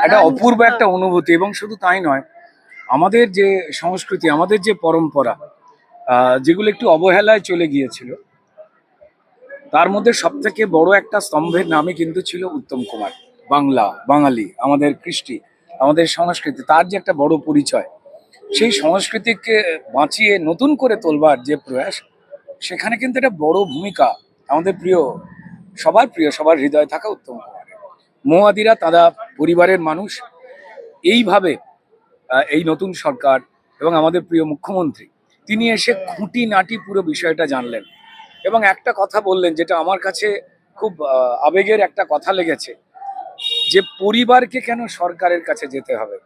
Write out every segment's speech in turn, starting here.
একটা অপূর্ব একটা অনুভূতি। এবং শুধু তাই নয়, আমাদের যে সংস্কৃতি, আমাদের যে পরম্পরা, যেগুলো একটু অবহেলায় চলে গিয়েছিল, তার মধ্যে সব থেকে বড় একটা স্তম্ভের নামই কিন্তু ছিল উত্তম কুমার। বাংলা, বাঙালি, আমাদের কৃষ্টি, আমাদের সংস্কৃতি, তার যে একটা বড় পরিচয়, সেই সংস্কৃতিকে বাঁচিয়ে নতুন করে তোলবার যে প্রয়াস, সেখানে কিন্তু একটা বড় ভূমিকা আমাদের প্রিয়, সবার প্রিয়, সবার হৃদয়ে থাকা উত্তম কুমারের। মহুয়াদিরা, তারা পরিবারের মানুষ। এইভাবে এই নতুন সরকার এবং আমাদের প্রিয় মুখ্যমন্ত্রী, তিনি এসে খুঁটিনাটি পুরো বিষয়টা জানলেন এবং একটা কথা বললেন, যেটা আমার কাছে খুব আবেগের একটা কথা লেগেছে, যে পরিবারকে কেন সরকারের কাছে যেতে হবে,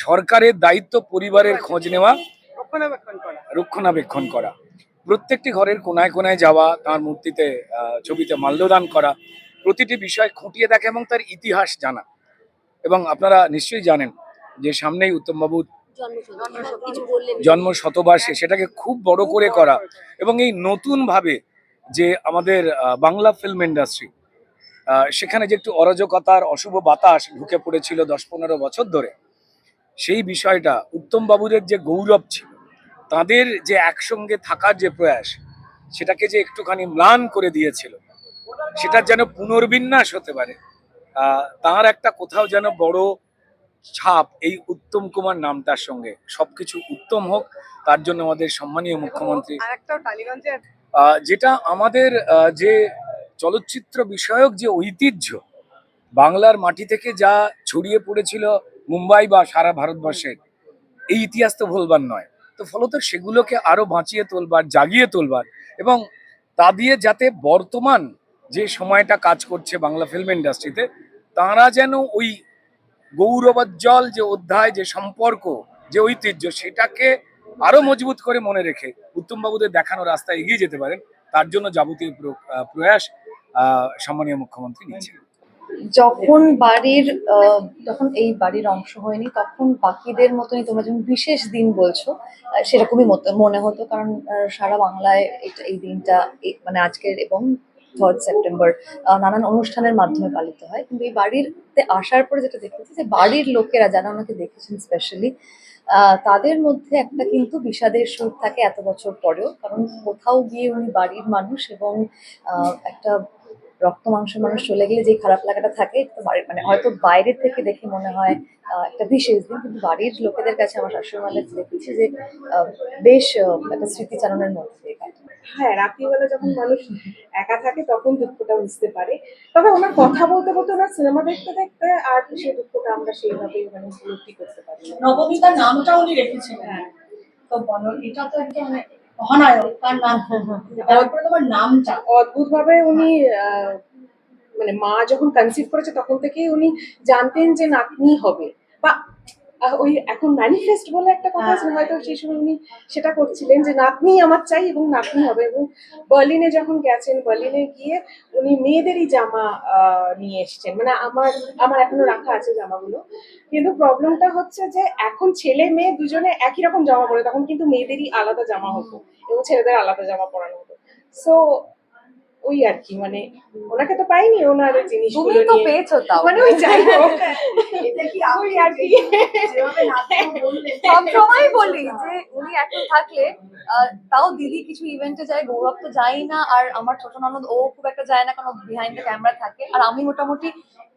সরকারের দায়িত্ব পরিবারের খোঁজ নেওয়া, রক্ষণাবেক্ষণ করা, প্রত্যেকটি ঘরের কোনায় কোনায় যাওয়া, তার মূর্তিতে, ছবিতে মাল্যদান করা, প্রতিটি বিষয় খুঁটিয়ে দেখা এবং তার ইতিহাস জানা। এবং আপনারা নিশ্চয়ই জানেন যে সামনেই উত্তমবাবুর জন্ম শতবার্ষিকী, সেটাকে খুব বড় করে করা এবং এই নতুন ভাবে যে আমাদের বাংলা ফিল্ম ইন্ডাস্ট্রি, সেখানে যে একটু অরাজকতার অশুভ বাতাস ঢুকে পড়েছিল 10-15 বছর ধরে, সেই বিষয়টা উত্তমবাবুদের যে গৌরব ছিল, তাদের যে একসঙ্গে থাকার যে প্রয়াস, সেটাকে যে একটুখানি ম্লান করে দিয়েছিল, সেটার যেন পুনর্বিন্যাস হতে পারে, তার একটা কোথাও যেন বড় ছাপ এই উত্তম কুমার নামটার সঙ্গে। সবকিছু উত্তম হোক, তার জন্য আমাদের সম্মানীয় মুখ্যমন্ত্রী, যেটা আমাদের যে চলচ্চিত্র বিষয়ক যে ঐতিহ্য, বাংলার মাটি থেকে যা ছড়িয়ে পড়েছিল মুম্বাই বা সারা ভারতবর্ষের, এই ইতিহাস তো ভুলবার নয়। তো ফলত সেগুলোকে আরো বাঁচিয়ে তোলবার, জাগিয়ে তোলবার, এবং তা দিয়ে যাতে বর্তমান যে সময়টা কাজ করছে বাংলা ফিল্ম ইন্ডাস্ট্রিতে, তারা যেন ওই গৌরবোজ্জ্বল যে অধ্যায়, যে সম্পর্ক, যে ঐতিহ্য, সেটাকে আরো মজবুত করে মনে রেখে উত্তমবাবুদের দেখানো রাস্তায় এগিয়ে যেতে পারেন, তার জন্য যাবতীয় প্রয়াস সম্মানীয় মুখ্যমন্ত্রী নিচ্ছেন। যখন বাড়ির যখন এই বাড়ির অংশ হয়নি, তখন বাকিদের মতনই তোমরা যখন বিশেষ দিন বলছো, সেরকমই মনে হতো। কারণ সারা বাংলায় এই দিনটা মানে আজকের এবং 3rd সেপ্টেম্বর নানান অনুষ্ঠানের মাধ্যমে পালিত হয়। কিন্তু এই বাড়িতে আসার পরে যেটা দেখেছি, যে বাড়ির লোকেরা যারা ওনাকে দেখেছেন স্পেশালি, তাদের মধ্যে একটা কিন্তু বিষাদের সুর থাকে এত বছর পরেও। কারণ কোথাও গিয়ে উনি বাড়ির মানুষ, এবং একটা রক্ত মাংসের মানুষ চলে গেলে যে খারাপ লাগাটা থাকে, তো মানে হয়তো বাইরে থেকে দেখে মনে হয় একটা বিশেষ দিন, কিন্তু বাড়ির লোকেদের কাছে আমার শাশুড়ি মায়ের দেখেছি যে বেশ একটা স্মৃতিচারণের মধ্যে দিয়ে কাটে। হ্যাঁ, রাত্রিবেলা যখন মানুষ একা থাকে তখন দুঃখটা বুঝতে পারে। তবে ওনার কথা বলতে বলতে, ওনার সিনেমা দেখতে দেখতে আর সেই দুঃখটা আমরা সেইভাবেই মানে উপলব্ধি করতে পারি। নবমিতার নামটা উনি রেখেছিলেন। হ্যাঁ, তো বলো, এটা তো একটা মহানায়ক, তার নাম তারপরে তোমার নামটা অদ্ভুত ভাবে উনি মানে মা যখন কনসিভ করেছে তখন থেকেই উনি জানতেন যে নাতনি হবে, বা ওই এখন ম্যানিফেস্ট বলে একটা কথা আছে, হয়তো সেই সময় উনি সেটা করছিলেন যে নাতনি আমার চাই এবং নাতনি হবে। এবং বার্লিনে যখন গেছেন, বার্লিনে গিয়ে উনি মেয়েদেরই জামা নিয়ে এসছেন, মানে আমার এখনো রাখা আছে জামাগুলো। কিন্তু প্রবলেমটা হচ্ছে যে এখন ছেলে মেয়ে দুজনে একই রকম জামা পরে, তখন কিন্তু মেয়েদেরই আলাদা জামা হতো এবং ছেলেদের আলাদা জামা পরানো হতো। সো ওই আর কি, মানে ওনাকে তো পাইনি, ওনার জিনিসগুলো তো পেয়েছো, তাও মানে ওই যাই হোক, এটা কি ওই আর কি যেভাবে নাচতে বললেন, সবসময় বলি যে উনি এখন থাকলে, তাও দিদি কিছু ইভেন্টে যায়, গৌরব তো যাই না, আর আমার ছোট ননদ ও খুব একটা যায় না, কারণ বিহাইন্ড দ্য ক্যামেরা থাকে। আর আমি মোটামুটি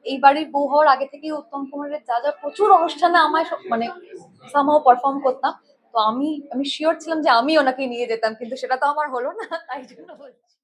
এই বাড়ির বউ হওয়ার আগে থেকেই উত্তম কুমারের যা যা প্রচুর অনুষ্ঠানে আমায় মানে সামহাও পারফর্ম করতাম। তো আমি শিওর ছিলাম যে আমি ওনাকে নিয়ে যেতাম, কিন্তু সেটা তো আমার হলো না, তাই জন্য বলছি।